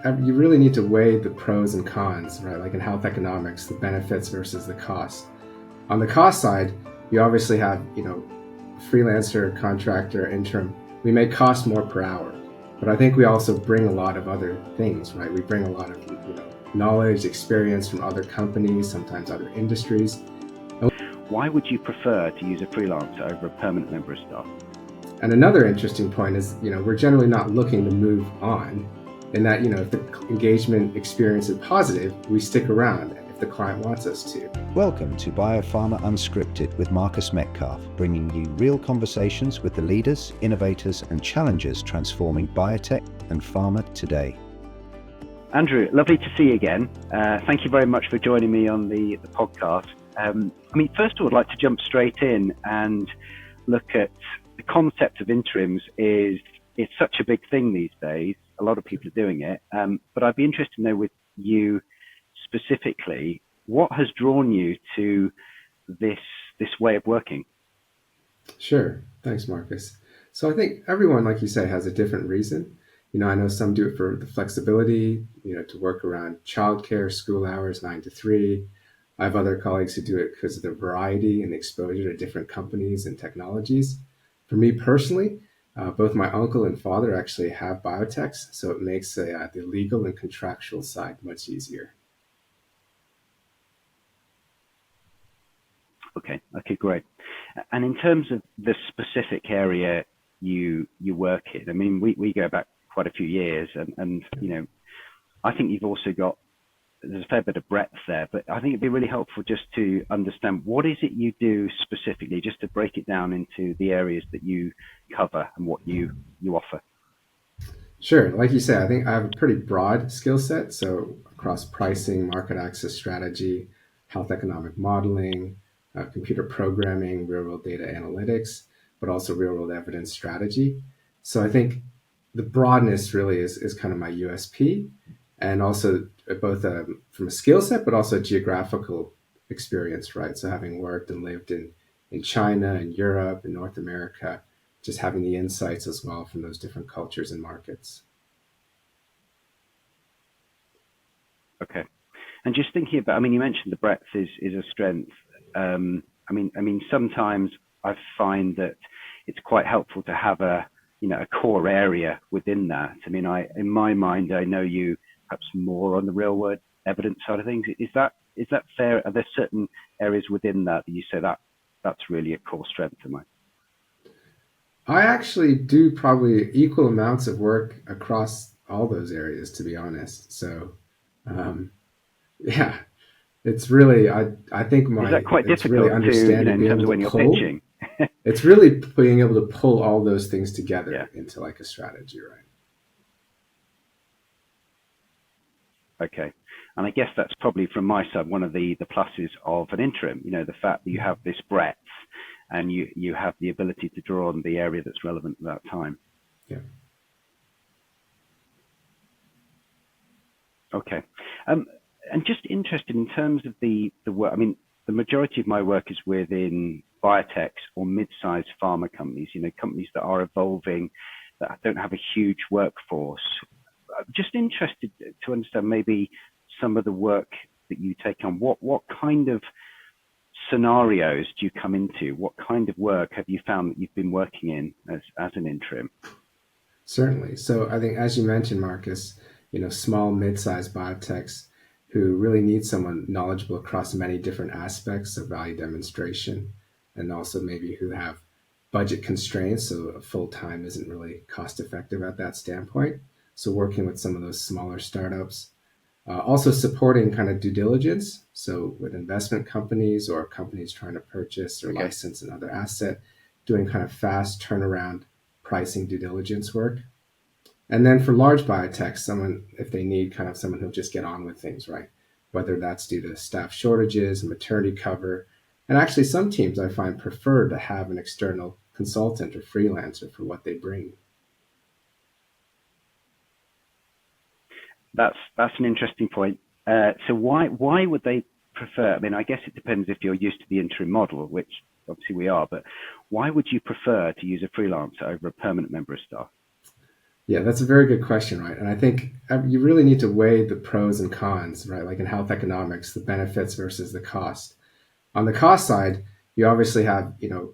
you really need to weigh the pros and cons, right? Like in health economics, the benefits versus the cost. On the cost side, you obviously have, freelancer, contractor, interim. We may cost more per hour, but I think we also bring a lot of other things, right? We bring a lot of, knowledge, experience from other companies, sometimes other industries. Why would you prefer to use a freelancer over a permanent member of staff? And another interesting point is, we're generally not looking to move on, in that, if the engagement experience is positive, we stick around if the client wants us to. Welcome to BioPharma Unscripted with Marcus Metcalfe, bringing you real conversations with the leaders, innovators and challengers transforming biotech and pharma today. Andrew, lovely to see you again. Thank you very much for joining me on the podcast. First of all, I'd like to jump straight in and look at the concept of interims. It's such a big thing these days. A lot of people are doing it. But I'd be interested to know with you specifically, what has drawn you to this way of working? Sure. Thanks, Marcus. So I think everyone, like you say, has a different reason. I know some do it for the flexibility, to work around childcare, school hours, 9 to 3. I have other colleagues who do it because of the variety and exposure to different companies and technologies. For me personally, both my uncle and father actually have biotechs, so it makes the legal and contractual side much easier. Okay, great. And in terms of the specific area you work in, we go back quite a few years, and I think you've also got, there's a fair bit of breadth there, but I think it'd be really helpful just to understand what is it you do specifically, just to break it down into the areas that you cover and what you offer. Sure. Like you say, I think I have a pretty broad skill set. So across pricing, market access strategy, health economic modeling, computer programming, real world data analytics, but also real world evidence strategy. So I think the broadness really is kind of my USP, and also both from a skill set, but also geographical experience, right? So having worked and lived in China and Europe and North America, just having the insights as well from those different cultures and markets. Okay. And just thinking about, you mentioned the breadth is a strength. Sometimes I find that it's quite helpful to have a core area within that. In my mind, I know you perhaps more on the real world evidence side of things. Is that fair? Are there certain areas within that you say that's really a core strength of mine? I actually do probably equal amounts of work across all those areas, to be honest. So, yeah, it's really, I think is that quite difficult really understanding in terms of when you're pitching? It's really being able to pull all those things together into like a strategy, right? Okay. And I guess that's probably from my side one of the pluses of an interim, the fact that you have this breadth and you have the ability to draw on the area that's relevant at that time. Yeah. Okay. And just interested in terms of the work, the majority of my work is within biotechs or mid-sized pharma companies, companies that are evolving, that don't have a huge workforce. I'm just interested to understand maybe some of the work that you take on. What kind of scenarios do you come into? What kind of work have you found that you've been working in as an interim? Certainly. So I think, as you mentioned, Marcus, small, mid-sized biotechs who really need someone knowledgeable across many different aspects of value demonstration, and also maybe who have budget constraints, so full-time isn't really cost-effective at that standpoint. So working with some of those smaller startups, also supporting kind of due diligence. So with investment companies or companies trying to purchase or license another asset, doing kind of fast turnaround pricing due diligence work. And then for large biotechs, someone, if they need kind of someone who'll just get on with things, right? Whether that's due to staff shortages and maternity cover. And actually some teams I find prefer to have an external consultant or freelancer for what they bring. That's an interesting point. So why would they prefer? I guess it depends if you're used to the interim model, which obviously we are, but why would you prefer to use a freelancer over a permanent member of staff? Yeah, that's a very good question, right? And I think you really need to weigh the pros and cons, right? Like in health economics, the benefits versus the cost. On the cost side, you obviously have, Yeah.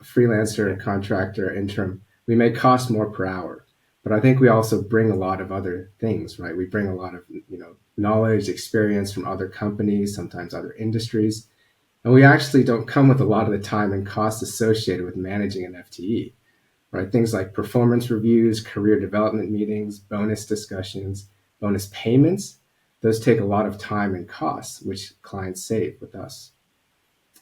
freelancer, contractor, interim. We may cost more per hour, but I think we also bring a lot of other things, right? We bring a lot of, knowledge, experience from other companies, sometimes other industries, and we actually don't come with a lot of the time and cost associated with managing an FTE, right? Things like performance reviews, career development meetings, bonus discussions, bonus payments. Those take a lot of time and costs, which clients save with us.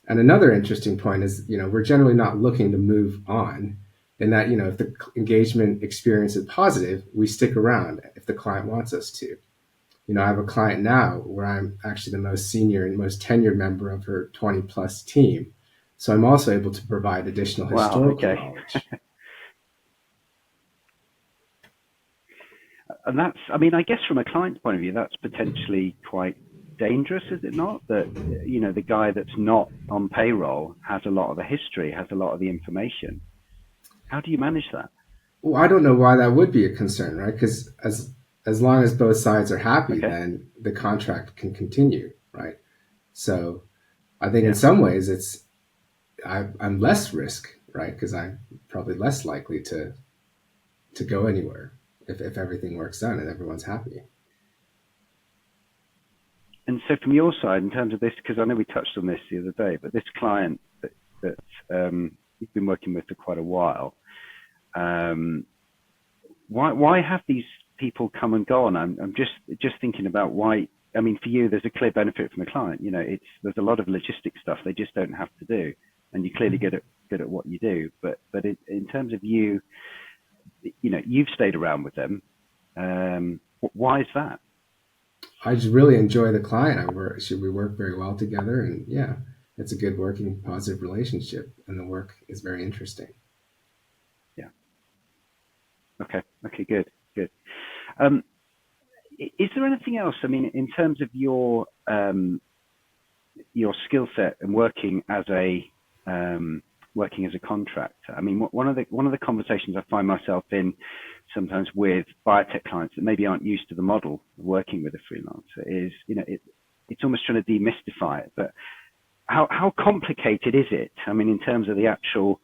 And another interesting point is, we're generally not looking to move on in that, if the engagement experience is positive, we stick around if the client wants us to. I have a client now where I'm actually the most senior and most tenured member of her 20 plus team. So I'm also able to provide additional Wow. historical Okay. knowledge. And that's, I mean, I guess from a client's point of view, that's potentially quite dangerous, is it not? That, the guy that's not on payroll has a lot of the history, has a lot of the information. How do you manage that? Well, I don't know why that would be a concern, right? Because as long as both sides are happy, Okay. then the contract can continue, right? So I think in Yeah. some ways I'm less risk, right? Because I'm probably less likely to go anywhere if everything works out and everyone's happy. And so from your side, in terms of this, because I know we touched on this the other day, but this client that you've been working with for quite a while, why have these people come and gone? I'm just thinking about why. I mean, for you, there's a clear benefit from the client. There's a lot of logistic stuff they just don't have to do, and you're clearly good at what you do. But in terms of you, you've stayed around with them. Why is that? I just really enjoy the client. We work very well together, and yeah, it's a good working, positive relationship, and the work is very interesting. Yeah. Okay. Okay. Good. Um, is there anything else? I mean, in terms of your skill set and working as a contractor. I mean, one of the conversations I find myself in sometimes with biotech clients that maybe aren't used to the model of working with a freelancer is, it's almost trying to demystify it. But how complicated is it? I mean, in terms of the actual,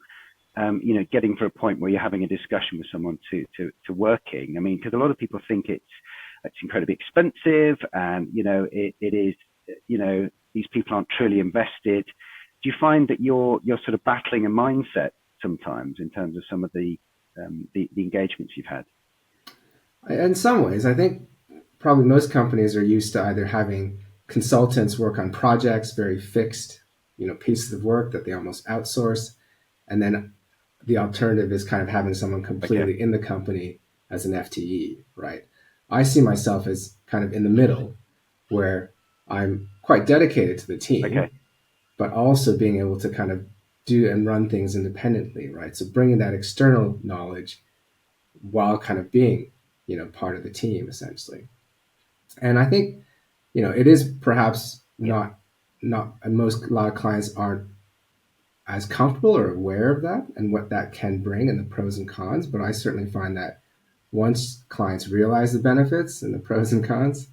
getting to a point where you're having a discussion with someone to working. I mean, because a lot of people think it's incredibly expensive, and it is, these people aren't truly invested. Do you find that you're sort of battling a mindset sometimes in terms of some of the engagements you've had? In some ways, I think probably most companies are used to either having consultants work on projects, very fixed, pieces of work that they almost outsource, and then the alternative is kind of having someone completely in the company as an FTE, right? I see myself as kind of in the middle, where I'm quite dedicated to the team, Okay. but also being able to kind of do and run things independently, right? So bringing that external knowledge while kind of being, part of the team essentially. And I think, it is perhaps Yeah. not, and a lot of clients aren't as comfortable or aware of that and what that can bring and the pros and cons. But I certainly find that once clients realize the benefits and the pros and cons,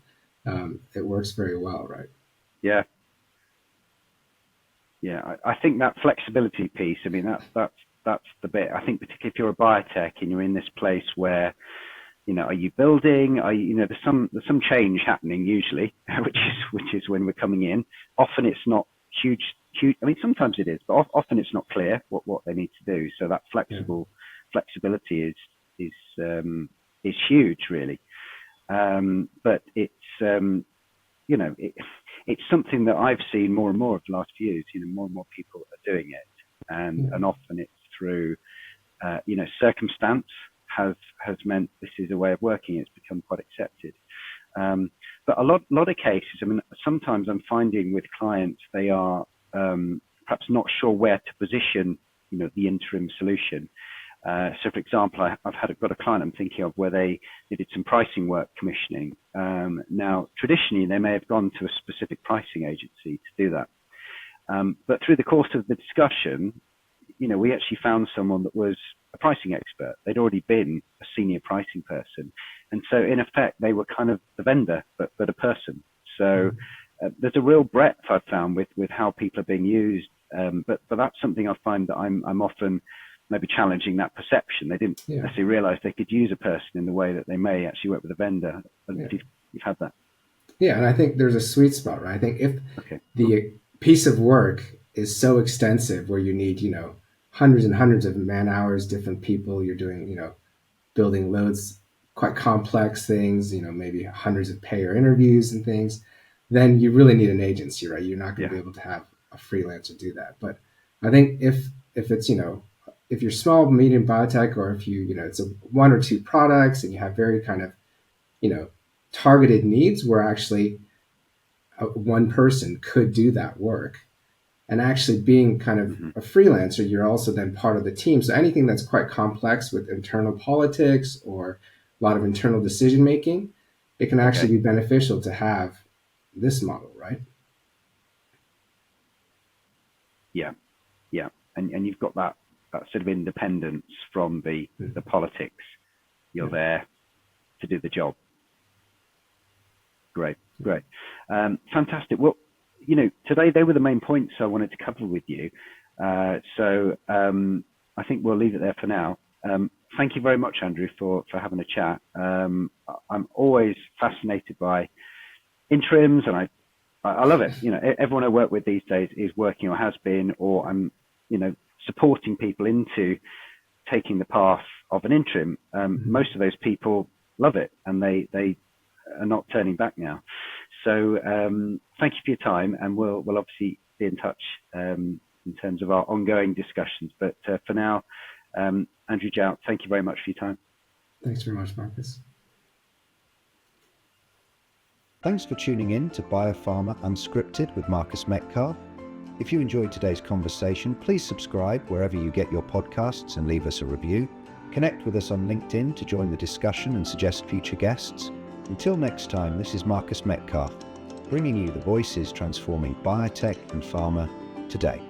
it works very well, right? Yeah. Yeah. I think that flexibility piece. I mean, that's the bit. I think particularly if you're a biotech and you're in this place where, are you building? Are you, there's some change happening usually, which is when we're coming in. Often it's not huge. I mean, sometimes it is, but often it's not clear what they need to do. So that flexibility is huge, really. But it's it's something that I've seen more and more of the last few years. More and more people are doing it, and often it's through circumstance has meant this is a way of working. It's become quite accepted. But a lot of cases, I mean, sometimes I'm finding with clients, they are perhaps not sure where to position, the interim solution. So, for example, I've got a client I'm thinking of where they did some pricing work commissioning. Now, traditionally, they may have gone to a specific pricing agency to do that. But through the course of the discussion, we actually found someone that was a pricing expert. They'd already been a senior pricing person. And so in effect, they were kind of the vendor, but a person. So there's a real breadth I've found with how people are being used. But that's something I find that I'm often maybe challenging that perception. They didn't necessarily realize they could use a person in the way that they may actually work with a vendor. You've had that. Yeah, and I think there's a sweet spot, right? I think if the piece of work is so extensive where you need, hundreds and hundreds of man hours, different people, you're doing, building loads, quite complex things, maybe hundreds of payer interviews and things, then you really need an agency, right? You're not going to be able to have a freelancer do that. But I think if it's, if you're small, medium biotech, or if you, it's a one or two products and you have very kind of, targeted needs where actually one person could do that work. And actually being kind of a freelancer, you're also then part of the team. So anything that's quite complex with internal politics or a lot of internal decision making, it can actually be beneficial to have this model, right? Yeah. And you've got that sort of independence from the politics. You're there to do the job. Great. Fantastic. Well, today they were the main points I wanted to cover with you. So I think we'll leave it there for now. Thank you very much, Andrew, for having a chat. I'm always fascinated by interims, and I love it. Everyone I work with these days is working or has been, or I'm, supporting people into taking the path of an interim. Most of those people love it, and they are not turning back now. So thank you for your time, and we'll obviously be in touch in terms of our ongoing discussions. But for now, Andrew Xia, thank you very much for your time. Thanks very much, Marcus. Thanks for tuning in to BioPharma Unscripted with Marcus Metcalfe. If you enjoyed today's conversation, please subscribe wherever you get your podcasts and leave us a review. Connect with us on LinkedIn to join the discussion and suggest future guests. Until next time, this is Marcus Metcalfe, bringing you the voices transforming biotech and pharma today.